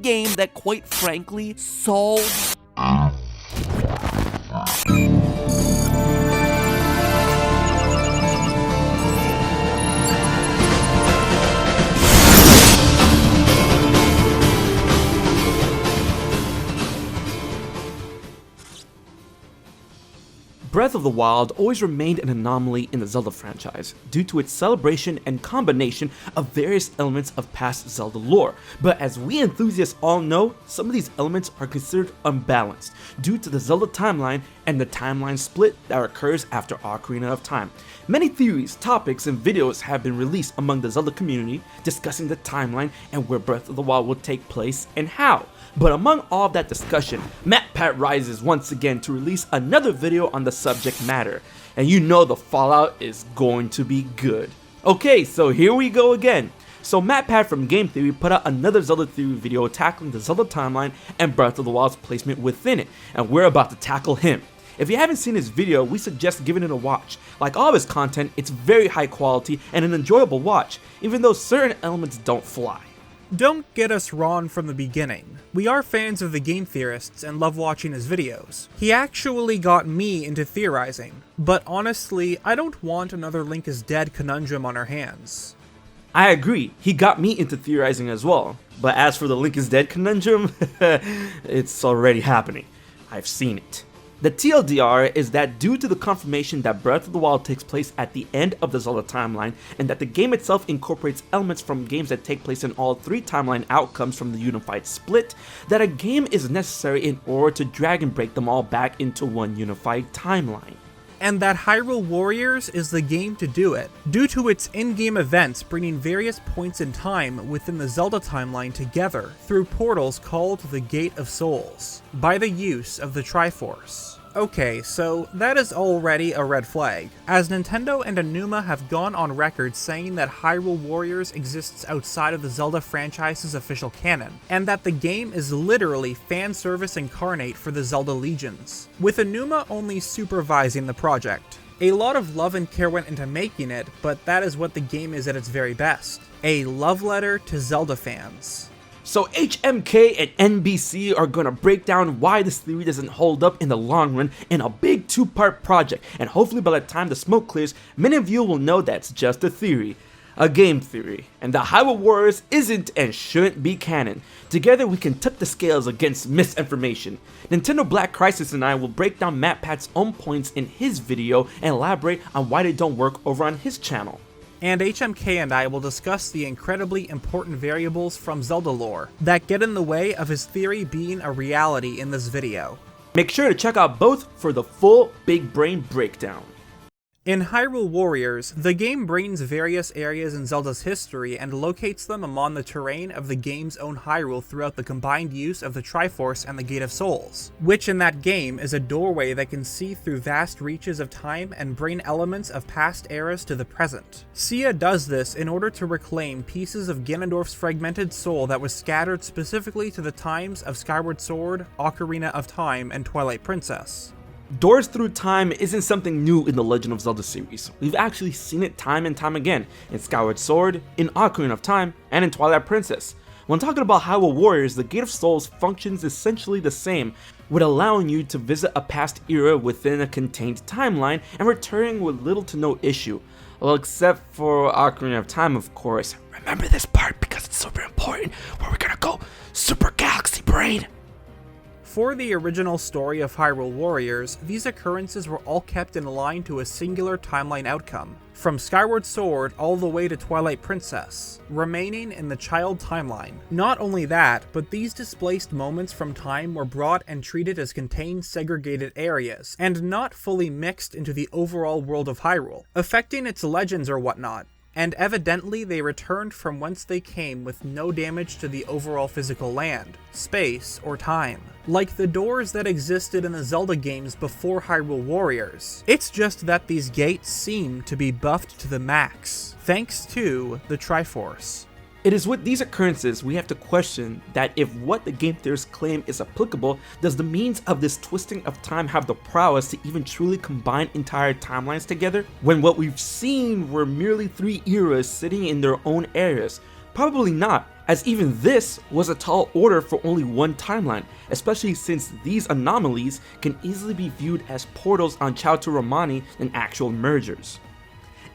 game that quite frankly solves Breath of the Wild always remained an anomaly in the Zelda franchise, due to its celebration and combination of various elements of past Zelda lore, but as we enthusiasts all know, some of these elements are considered unbalanced, due to the Zelda timeline and the timeline split that occurs after Ocarina of Time. Many theories, topics, and videos have been released among the Zelda community discussing the timeline and where Breath of the Wild will take place and how. But among all of that discussion, MatPat rises once again to release another video on the subject matter, and you know the fallout is going to be good. Okay, so here we go again. So MatPat from Game Theory put out another Zelda Theory video tackling the Zelda timeline and Breath of the Wild's placement within it, and we're about to tackle him. If you haven't seen his video, we suggest giving it a watch. Like all of his content, it's very high quality and an enjoyable watch, even though certain elements don't fly. Don't get us wrong from the beginning. We are fans of the Game Theorists and love watching his videos. He actually got me into theorizing, but honestly, I don't want another Link is Dead conundrum on our hands. I agree, he got me into theorizing as well, but as for the Link is Dead conundrum, it's already happening. I've seen it. The TLDR is that due to the confirmation that Breath of the Wild takes place at the end of the Zelda timeline, and that the game itself incorporates elements from games that take place in all three timeline outcomes from the unified split, that a game is necessary in order to drag and break them all back into one unified timeline. And that Hyrule Warriors is the game to do it, due to its in-game events bringing various points in time within the Zelda timeline together through portals called the Gate of Souls, by the use of the Triforce. Okay, so that is already a red flag, as Nintendo and Aonuma have gone on record saying that Hyrule Warriors exists outside of the Zelda franchise's official canon, and that the game is literally fan service incarnate for the Zelda Legions, with Aonuma only supervising the project. A lot of love and care went into making it, but that is what the game is at its very best. A love letter to Zelda fans. So HMK and NBC are gonna break down why this theory doesn't hold up in the long run in a big two-part project, and hopefully by the time the smoke clears, many of you will know that's just a theory. A game theory, and the Hyrule Warriors isn't and shouldn't be canon. Together we can tip the scales against misinformation. NintendoBlackCrisis and I will break down MatPat's own points in his video and elaborate on why they don't work over on his channel. And HMK and I will discuss the incredibly important variables from Zelda lore that get in the way of his theory being a reality in this video. Make sure to check out both for the full big brain breakdown. In Hyrule Warriors, the game brings various areas in Zelda's history and locates them among the terrain of the game's own Hyrule throughout the combined use of the Triforce and the Gate of Souls, which in that game is a doorway that can see through vast reaches of time and bring elements of past eras to the present. Sia does this in order to reclaim pieces of Ganondorf's fragmented soul that was scattered specifically to the times of Skyward Sword, Ocarina of Time, and Twilight Princess. Doors through time isn't something new in the Legend of Zelda series. We've actually seen it time and time again in Skyward Sword, in Ocarina of Time, and in Twilight Princess. When talking about Hyrule Warriors, the Gate of Souls functions essentially the same, with allowing you to visit a past era within a contained timeline and returning with little to no issue. Well, except for Ocarina of Time, of course. Remember this part because it's super important, where we're gonna go Super Galaxy Brain. For the original story of Hyrule Warriors, these occurrences were all kept in line to a singular timeline outcome, from Skyward Sword all the way to Twilight Princess, remaining in the child timeline. Not only that, but these displaced moments from time were brought and treated as contained segregated areas, and not fully mixed into the overall world of Hyrule, affecting its legends or whatnot. And evidently they returned from whence they came with no damage to the overall physical land, space, or time. Like the doors that existed in the Zelda games before Hyrule Warriors. It's just that these gates seem to be buffed to the max, thanks to the Triforce. It is with these occurrences we have to question that if what the game theorists claim is applicable, does the means of this twisting of time have the prowess to even truly combine entire timelines together, when what we've seen were merely three eras sitting in their own areas? Probably not, as even this was a tall order for only one timeline, especially since these anomalies can easily be viewed as portals on Chao Ramani than actual mergers.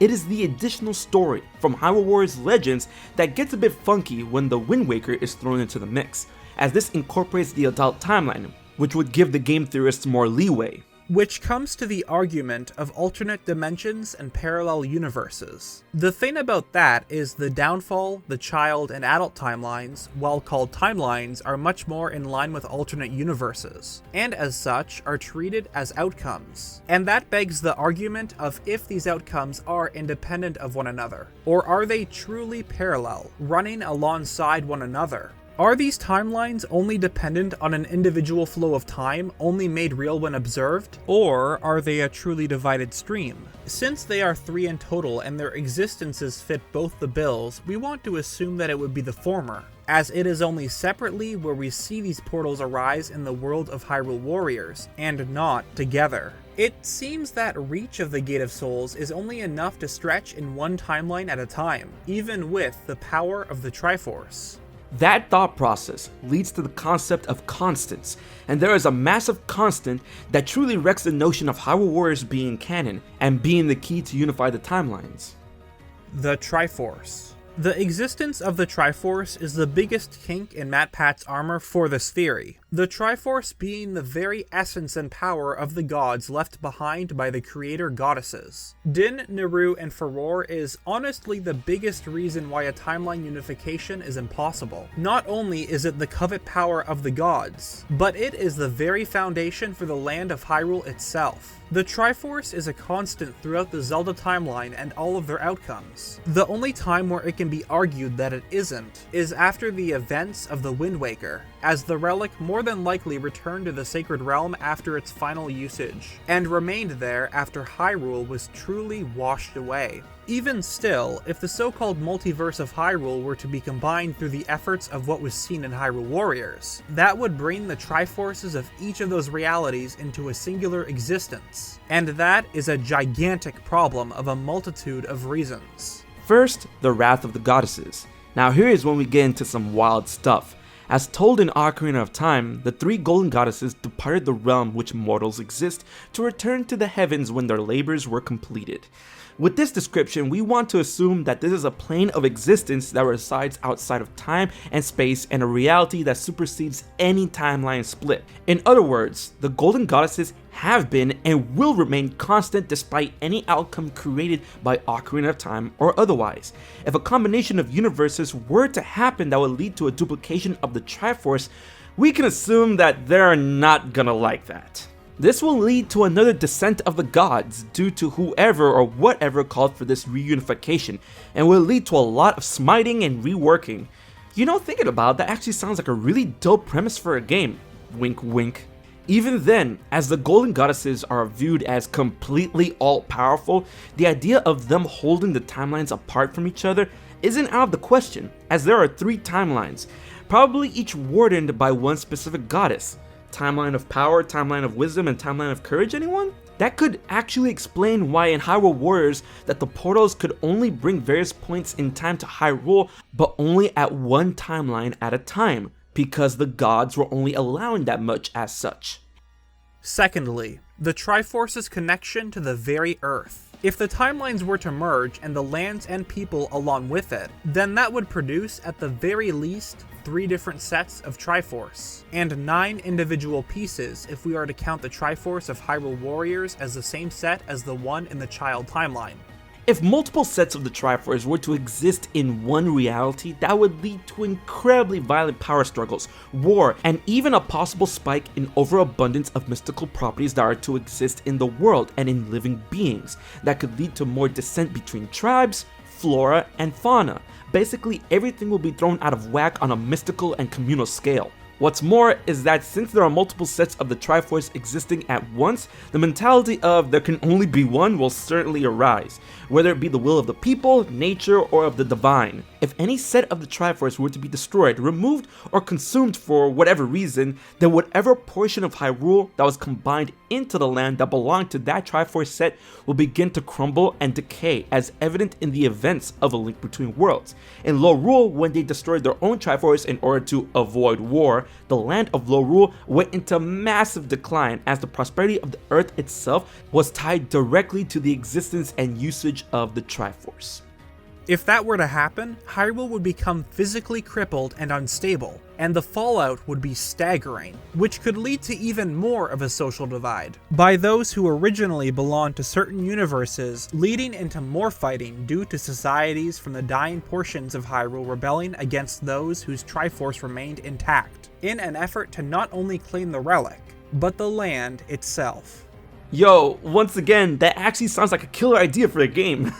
It is the additional story from Hyrule Warriors Legends that gets a bit funky when the Wind Waker is thrown into the mix, as this incorporates the adult timeline, which would give the game theorists more leeway. Which comes to the argument of alternate dimensions and parallel universes. The thing about that is the downfall, the child, and adult timelines, while called timelines, are much more in line with alternate universes, and as such are treated as outcomes. And that begs the argument of if these outcomes are independent of one another, or are they truly parallel, running alongside one another? Are these timelines only dependent on an individual flow of time, only made real when observed? Or are they a truly divided stream? Since they are 3 in total and their existences fit both the bills, we want to assume that it would be the former, as it is only separately where we see these portals arise in the world of Hyrule Warriors, and not together. It seems that reach of the Gate of Souls is only enough to stretch in one timeline at a time, even with the power of the Triforce. That thought process leads to the concept of constants, and there is a massive constant that truly wrecks the notion of Hyrule Warriors being canon and being the key to unify the timelines. The Triforce. The existence of the Triforce is the biggest kink in MatPat's armor for this theory. The Triforce being the very essence and power of the gods left behind by the creator goddesses. Din, Naru, and Furore is honestly the biggest reason why a timeline unification is impossible. Not only is it the covet power of the gods, but it is the very foundation for the land of Hyrule itself. The Triforce is a constant throughout the Zelda timeline and all of their outcomes. The only time where it can be argued that it isn't is after the events of the Wind Waker, as the relic more than likely returned to the Sacred Realm after its final usage, and remained there after Hyrule was truly washed away. Even still, if the so-called Multiverse of Hyrule were to be combined through the efforts of what was seen in Hyrule Warriors, that would bring the Triforces of each of those realities into a singular existence, and that is a gigantic problem of a multitude of reasons. First, the Wrath of the Goddesses. Now here is when we get into some wild stuff. As told in Ocarina of Time, the 3 golden goddesses departed the realm which mortals exist to return to the heavens when their labors were completed. With this description, we want to assume that this is a plane of existence that resides outside of time and space and a reality that supersedes any timeline split. In other words, the golden goddesses have been and will remain constant despite any outcome created by Ocarina of Time or otherwise. If a combination of universes were to happen that would lead to a duplication of the Triforce, we can assume that they're not gonna like that. This will lead to another descent of the gods due to whoever or whatever called for this reunification, and will lead to a lot of smiting and reworking. You know, thinking about it, that actually sounds like a really dope premise for a game. Wink wink. Even then, as the golden goddesses are viewed as completely all-powerful, the idea of them holding the timelines apart from each other isn't out of the question, as there are 3 timelines, probably each wardened by one specific goddess. Timeline of power, timeline of wisdom, and timeline of courage, anyone? That could actually explain why in Hyrule Warriors that the portals could only bring various points in time to Hyrule, but only at one timeline at a time, because the gods were only allowing that much as such. Secondly, the Triforce's connection to the very Earth. If the timelines were to merge and the lands and people along with it, then that would produce at the very least 3 different sets of Triforce, and 9 individual pieces if we are to count the Triforce of Hyrule Warriors as the same set as the one in the child timeline. If multiple sets of the Triforce were to exist in one reality, that would lead to incredibly violent power struggles, war, and even a possible spike in overabundance of mystical properties that are to exist in the world and in living beings, that could lead to more dissent between tribes, flora, and fauna. Basically, everything will be thrown out of whack on a mystical and communal scale. What's more is that since there are multiple sets of the Triforce existing at once, the mentality of there can only be one will certainly arise, whether it be the will of the people, nature, or of the divine. If any set of the Triforce were to be destroyed, removed, or consumed for whatever reason, then whatever portion of Hyrule that was combined into the land that belonged to that Triforce set will begin to crumble and decay, as evident in the events of A Link Between Worlds. In Lorule, when they destroyed their own Triforce in order to avoid war, the land of Lorule went into massive decline, as the prosperity of the Earth itself was tied directly to the existence and usage of the Triforce. If that were to happen, Hyrule would become physically crippled and unstable, and the fallout would be staggering, which could lead to even more of a social divide by those who originally belonged to certain universes, leading into more fighting due to societies from the dying portions of Hyrule rebelling against those whose Triforce remained intact, in an effort to not only claim the relic, but the land itself. Yo, once again, that actually sounds like a killer idea for a game.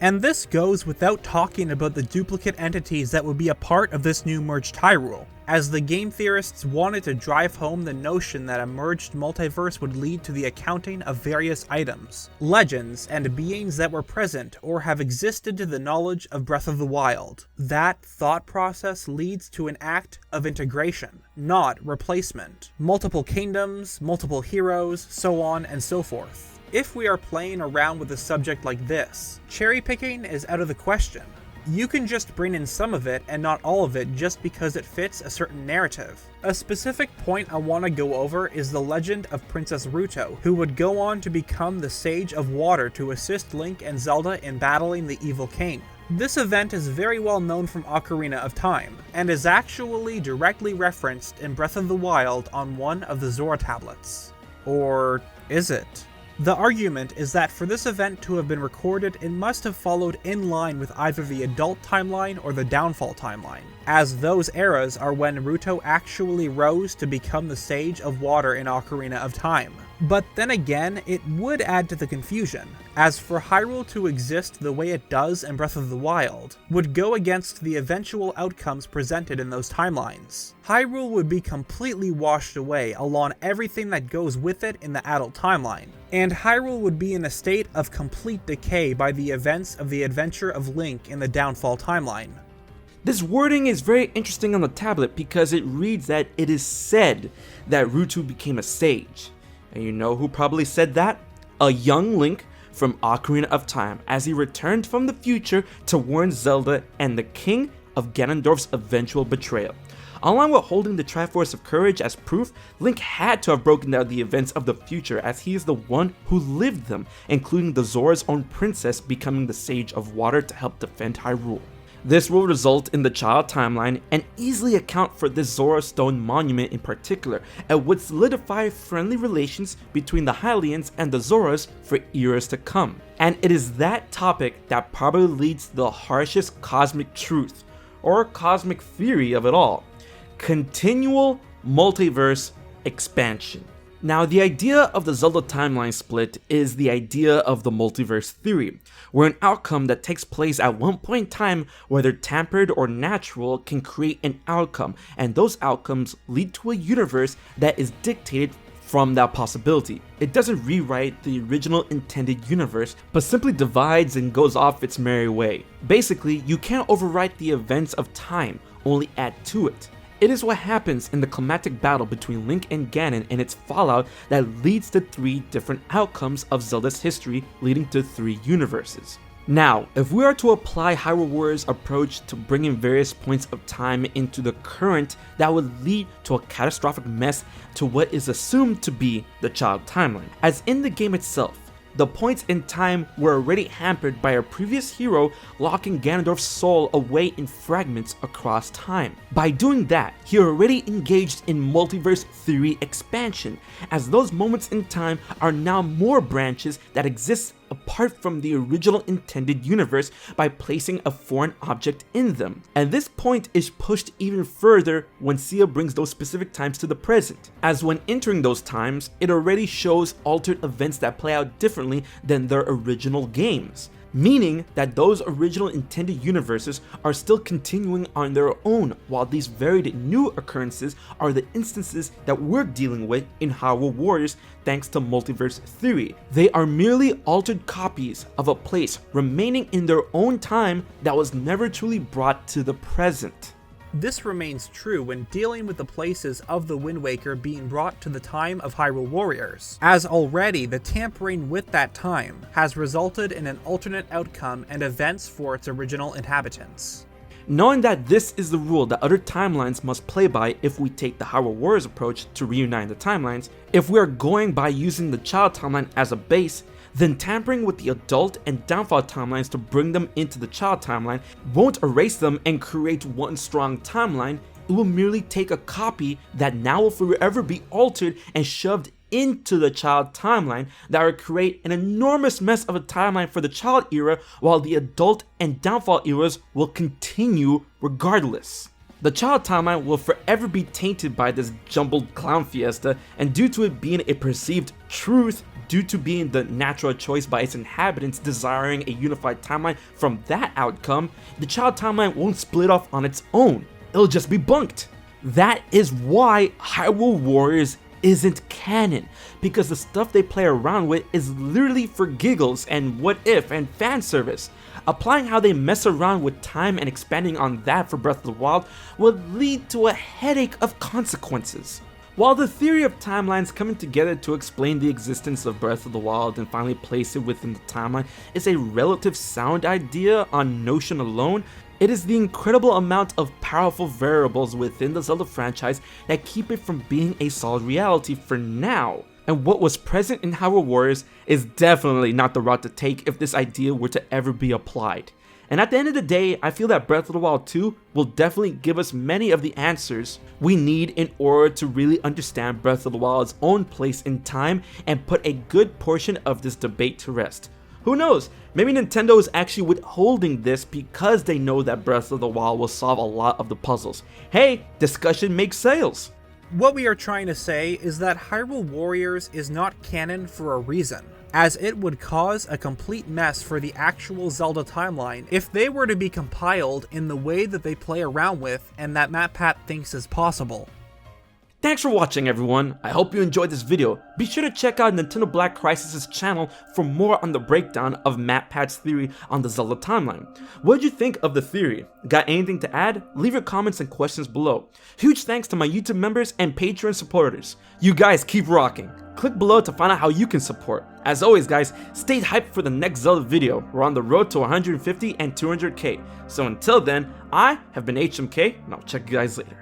And this goes without talking about the duplicate entities that would be a part of this new merged Hyrule, as the game theorists wanted to drive home the notion that a merged multiverse would lead to the accounting of various items, legends, and beings that were present or have existed to the knowledge of Breath of the Wild. That thought process leads to an act of integration, not replacement. Multiple kingdoms, multiple heroes, so on and so forth. If we are playing around with a subject like this, cherry picking is out of the question. You can just bring in some of it and not all of it just because it fits a certain narrative. A specific point I want to go over is the legend of Princess Ruto, who would go on to become the Sage of Water to assist Link and Zelda in battling the evil king. This event is very well known from Ocarina of Time, and is actually directly referenced in Breath of the Wild on one of the Zora tablets. Or is it? The argument is that for this event to have been recorded, it must have followed in line with either the adult timeline or the downfall timeline, as those eras are when Ruto actually rose to become the Sage of Water in Ocarina of Time. But then again, it would add to the confusion, as for Hyrule to exist the way it does in Breath of the Wild would go against the eventual outcomes presented in those timelines. Hyrule would be completely washed away along everything that goes with it in the adult timeline, and Hyrule would be in a state of complete decay by the events of the adventure of Link in the downfall timeline. This wording is very interesting on the tablet because it reads that it is said that Ruto became a sage. And you know who probably said that? A young Link from Ocarina of Time, as he returned from the future to warn Zelda and the king of Ganondorf's eventual betrayal. Along with holding the Triforce of Courage as proof, Link had to have broken down the events of the future, as he is the one who lived them, including the Zora's own princess becoming the Sage of Water to help defend Hyrule. This will result in the child timeline and easily account for this Zora stone monument in particular, and would solidify friendly relations between the Hylians and the Zoras for eras to come. And it is that topic that probably leads to the harshest cosmic truth, or cosmic theory of it all: continual multiverse expansion. Now, the idea of the Zelda timeline split is the idea of the multiverse theory, where an outcome that takes place at one point in time, whether tampered or natural, can create an outcome, and those outcomes lead to a universe that is dictated from that possibility. It doesn't rewrite the original intended universe, but simply divides and goes off its merry way. Basically, you can't overwrite the events of time, only add to it. It is what happens in the climactic battle between Link and Ganon and its fallout that leads to 3 different outcomes of Zelda's history, leading to 3 universes. Now, if we are to apply Hyrule Warriors' approach to bringing various points of time into the current, that would lead to a catastrophic mess to what is assumed to be the child timeline. As in the game itself, the points in time were already hampered by a previous hero locking Ganondorf's soul away in fragments across time. By doing that, he already engaged in multiverse theory expansion, as those moments in time are now more branches that exist apart from the original intended universe by placing a foreign object in them. And this point is pushed even further when Sia brings those specific times to the present, as when entering those times, it already shows altered events that play out differently than their original games, meaning that those original intended universes are still continuing on their own, while these varied new occurrences are the instances that we're dealing with in Hyrule Warriors thanks to multiverse theory. They are merely altered copies of a place remaining in their own time that was never truly brought to the present. This remains true when dealing with the places of the Wind Waker being brought to the time of Hyrule Warriors, as already the tampering with that time has resulted in an alternate outcome and events for its original inhabitants. Knowing that this is the rule that other timelines must play by if we take the Hyrule Warriors approach to reunite the timelines, if we are going by using the child timeline as a base, then tampering with the adult and downfall timelines to bring them into the child timeline won't erase them and create one strong timeline. It will merely take a copy that now will forever be altered and shoved into the child timeline that will create an enormous mess of a timeline for the child era, while the adult and downfall eras will continue regardless. The child timeline will forever be tainted by this jumbled clown fiesta, and due to it being a perceived truth, due to being the natural choice by its inhabitants desiring a unified timeline from that outcome, the child timeline won't split off on its own. It'll just be bunked. That is why Hyrule Warriors isn't canon, because the stuff they play around with is literally for giggles and what if and fan service. Applying how they mess around with time and expanding on that for Breath of the Wild would lead to a headache of consequences. While the theory of timelines coming together to explain the existence of Breath of the Wild and finally place it within the timeline is a relative sound idea on notion alone, it is the incredible amount of powerful variables within the Zelda franchise that keep it from being a solid reality for now. And what was present in Hyrule Warriors is definitely not the route to take if this idea were to ever be applied. And at the end of the day, I feel that Breath of the Wild 2 will definitely give us many of the answers we need in order to really understand Breath of the Wild's own place in time and put a good portion of this debate to rest. Who knows, maybe Nintendo is actually withholding this because they know that Breath of the Wild will solve a lot of the puzzles. Hey, discussion makes sales! What we are trying to say is that Hyrule Warriors is not canon for a reason, as it would cause a complete mess for the actual Zelda timeline if they were to be compiled in the way that they play around with and that MatPat thinks is possible. Thanks for watching, everyone. I hope you enjoyed this video. Be sure to check out NintendoBlackCrisis' channel for more on the breakdown of MatPat's theory on the Zelda timeline. What did you think of the theory? Got anything to add? Leave your comments and questions below. Huge thanks to my YouTube members and Patreon supporters. You guys keep rocking. Click below to find out how you can support. As always, guys, stay hyped for the next Zelda video. We're on the road to 150 and 200k. So until then, I have been HMK, and I'll check you guys later.